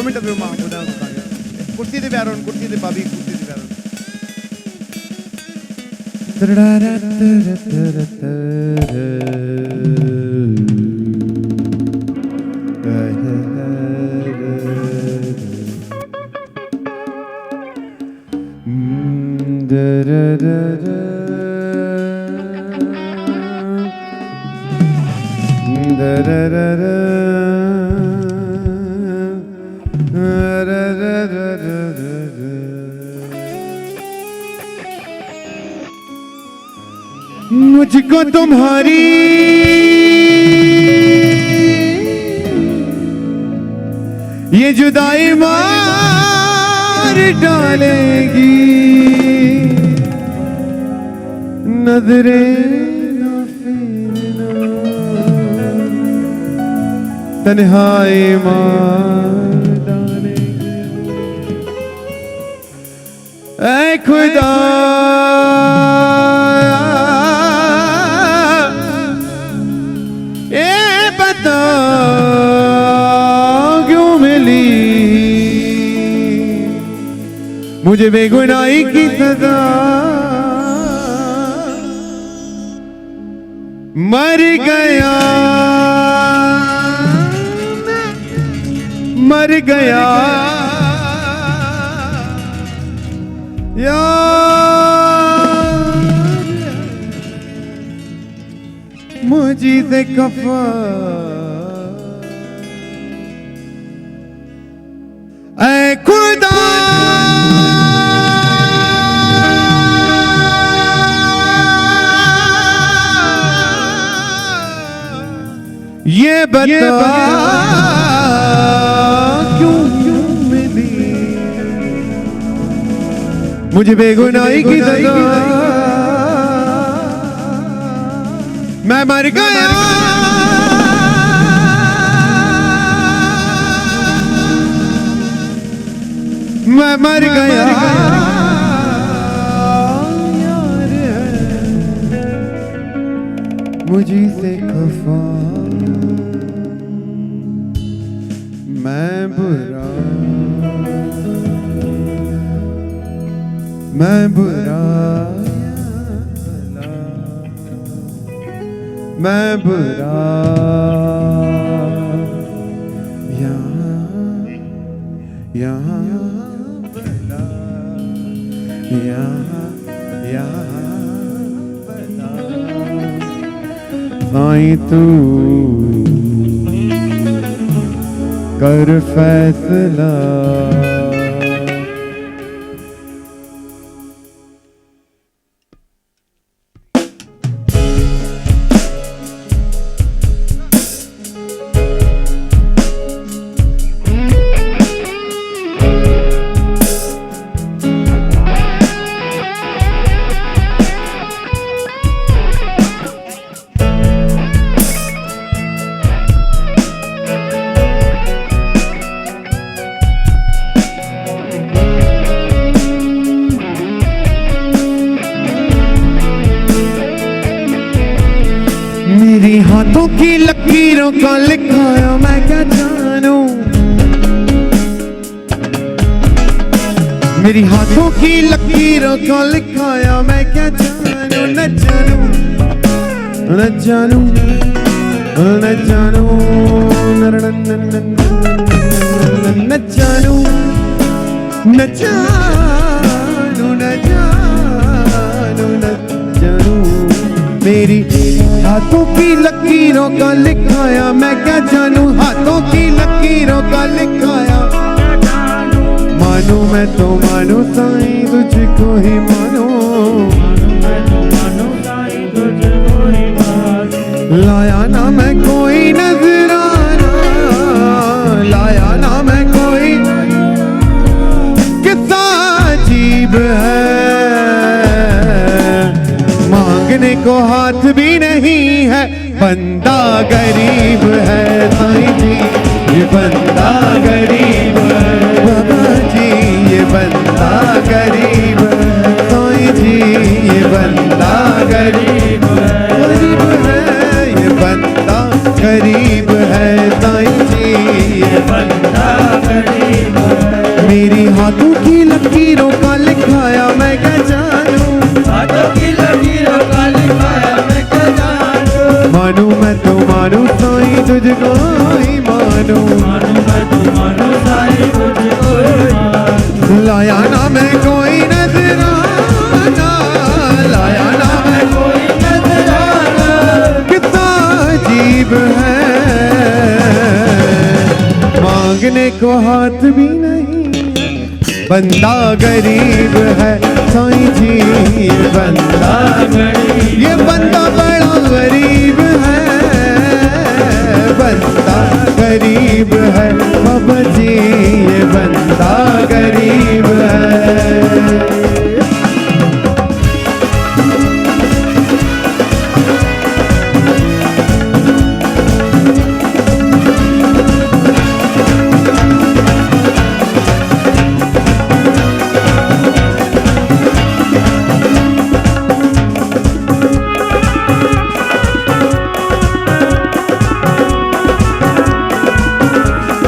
Minute पे मां बुदा कुर्सी ते बैठो कुर्सी ते भाभी कुर्सी ते बैठो मुझको तुम्हारी ये जुदाई मार डालेगी, नजरें ना फेरना, तन्हाई मार डालेगी। ऐ खुदा क्यों मिली मुझे बेगुनाही की सजा, मर गया यार मुझी से खफा। ऐ खुदा ये बता क्यों मिली मुझे बेगुनाही की सजा, मैं मर गया मैं मर गया यार मुझी से खफा, मैं बुरा मैं बुरा यहाँ साईं तू कर फैसला। मेरी हाथों की लकीरों का लिखाया मैं क्या जानूं, मेरी हाथों की लकीरों का लिखाया मैं क्या जानूं, न जानूं न जानूं न जानूं न जानूं न जानूं न जानूं मेरी हाथों की लकीरों का लिखाया मैं क्या जानूं, हाथों की लकीरों का लिखाया मानूं मैं तो मानूं साईं तुझको ही मानूं, लाया ना मैं कोई नजराना, लाया ना मैं कोई कितना अजीब है, मांगने को हाथ भी नहीं है, बंदा गरीब है साईं जी ये बंदा गरीब है, बाबा जी ये बंदा गरीब है, साईं जी ये बंदा गरीब है, ये बंदा मानू साईं तुझको ही मानू, लाया ना मैं कोई नजराना, लाया ना मैं कोई नजराना, कितना अजीब है, मांगने को हाथ भी नहीं, बंदा गरीब है साईं जी, ये बंदा गरीब, ये बंदा बड़ा गरीब है, बंदा गरीब है बाबा जी, ये बंदा गरीब है।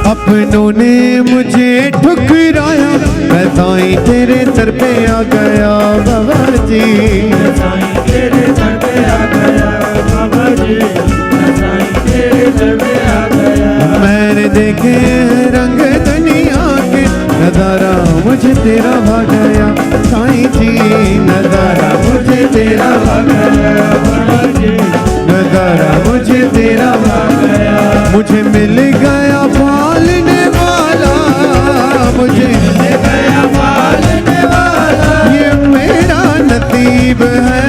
अपनों ने मुझे ठुकराया, मैं साईं तेरे दर पे आ गया बाबा जी, मैं साईं तेरे दर पे आ गया बाबा जी, मैं साईं तेरे दर पे आ गया। मैंने देखे रंग दुनिया के, नजारा मुझे तेरा भा गया साईं जी, नजारा मुझे तेरा भा गया बाबा जी, नजारा मुझे तेरा भा गया। मुझे मिल गया पालने वाला, मुझे मिल गया पालने वाला, ये मेरा नसीब है,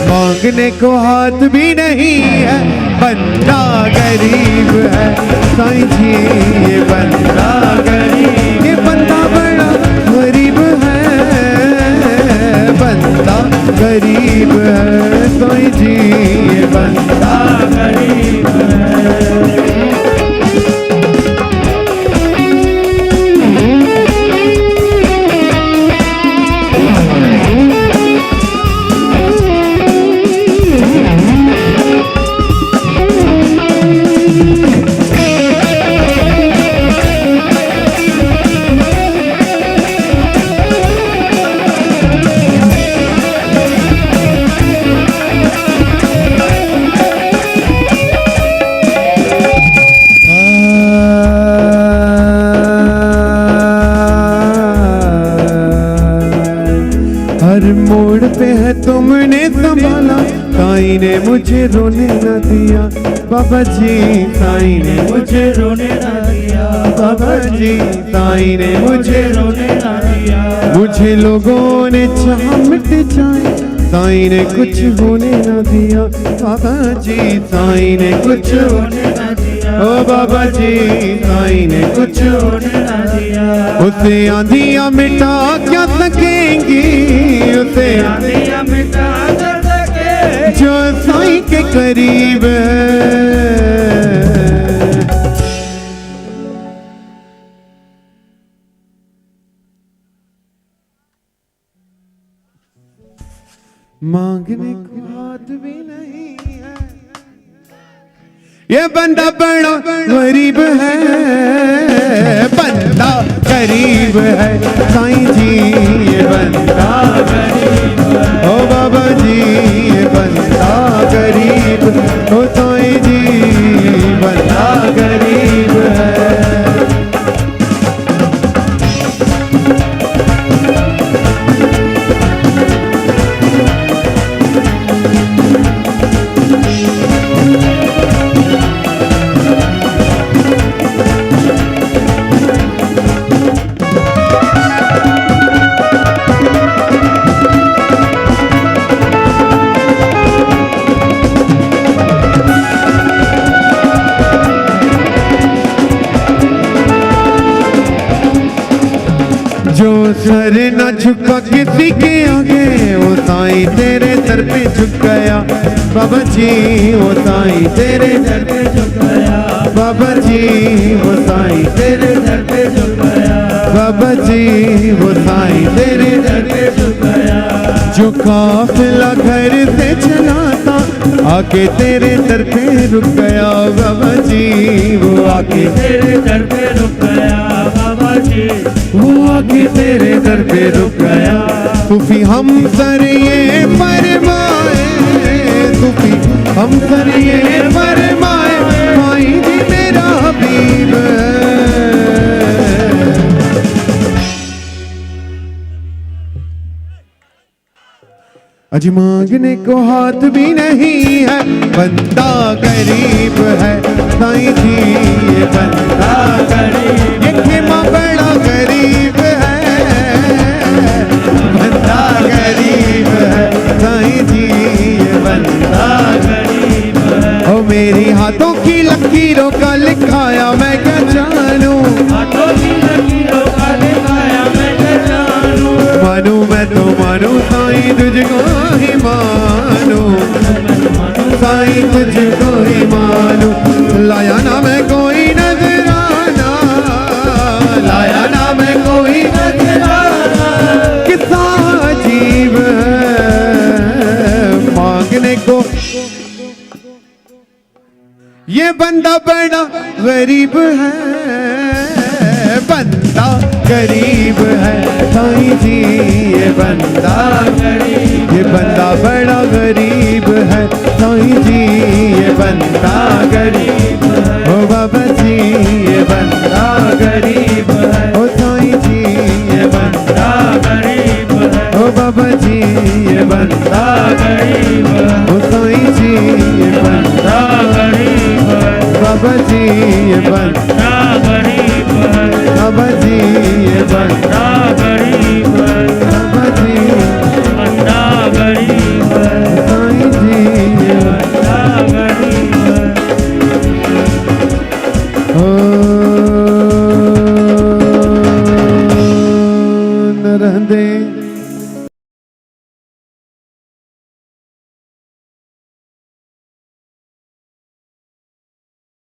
मांगने को हाथ भी नहीं है, बंदा गरीब है साईं जी, ये बंदा गरीब, ये बंदा बड़ा गरीब है, बंदा गरीब है साईं जी, ये बंदा गरीब है। हर मोड़ पे है तुमने संभाला, साईं ने मुझे रोने न दिया बाबा जी, साईं ने मुझे रोने न दिया बाबा जी, साईं ने मुझे रोने न दिया। मुझे लोगों ने चाह मिट जाए, साईं ने कुछ होने न दिया बाबा जी, साईं ने कुछ होने न दिया ओ बाबा जी, साईं ने कुछ होने न दिया। उसे आंधियां मिटा क्या सकेंगी, उसे आंधियां मिटा कर सके, जो साईं के करीब है। मांगने को हाथ भी नहीं है, ये बंदा बड़ा गरीब है, बंदा गरीब है साईं जी, ये बंदा गरीब है ओ बाबा जी, ये बंदा गरीब ओ साईं जी, बंदा गरीब है। जो सर न झुका किसी के आगे, वो साईं तेरे दर पे झुक गया बाबा जी, वो साईं तेरे दर पे झुक गया बाबा जी, वो साईं तेरे दर पे झुक गया बाबा जी, वो साईं तेरे दर पे झुक गया। जो काफिला घर से चला था, आके तेरे दर पे रुक गया बाबा जी, वो आके तेरे दर पे रुक गया बाबा जी, वो आके तेरे दर पे रुक गया। सूफी हम सर ये फरमाए, सूफी हम करिए फरमाए साईं जी मेरा हबीब है। अज मांगने को हाथ भी नहीं है, बंदा गरीब है साईं जी ये बंदा गरीब, ये खेमा बड़ा गरीब है, बंदा गरीब है साईं जी ये बंदा गरीब है। ओ मेरी हाथों की लकीरों का लिखाया मैं क्या जानूं, हाथों की लकीरों का लिखाया मैं क्या जानूं, मानू मैं तो मानू साईं तुझको ही मानू, साईं तुझको ही मानू। लाया ना मैं कोई नजराना, लाया ना मैं कोई नजराना, कितना अजीब है मांगने को ये बंदा बड़ा गरीब है, बंदा गरीब है साईं जी ये बंदा गरीब, ये बंदा बड़ा गरीब है साईं जी ये बंदा गरीब है। ओ बाबा जी ये बंदा गरीब है, ओ साईं जी ये बंदा गरीब है, ओ बाबा जी ये बंदा गरीब है, ओ साईं जी ये बंदा गरीब है, बाबा जी ये बंदा गरीब है, बाबा जी ये बंदा गरीब है, बाबा जी बंदा गरीब है, साईं जी ये बंदा गरीब है। ओ न रहंदे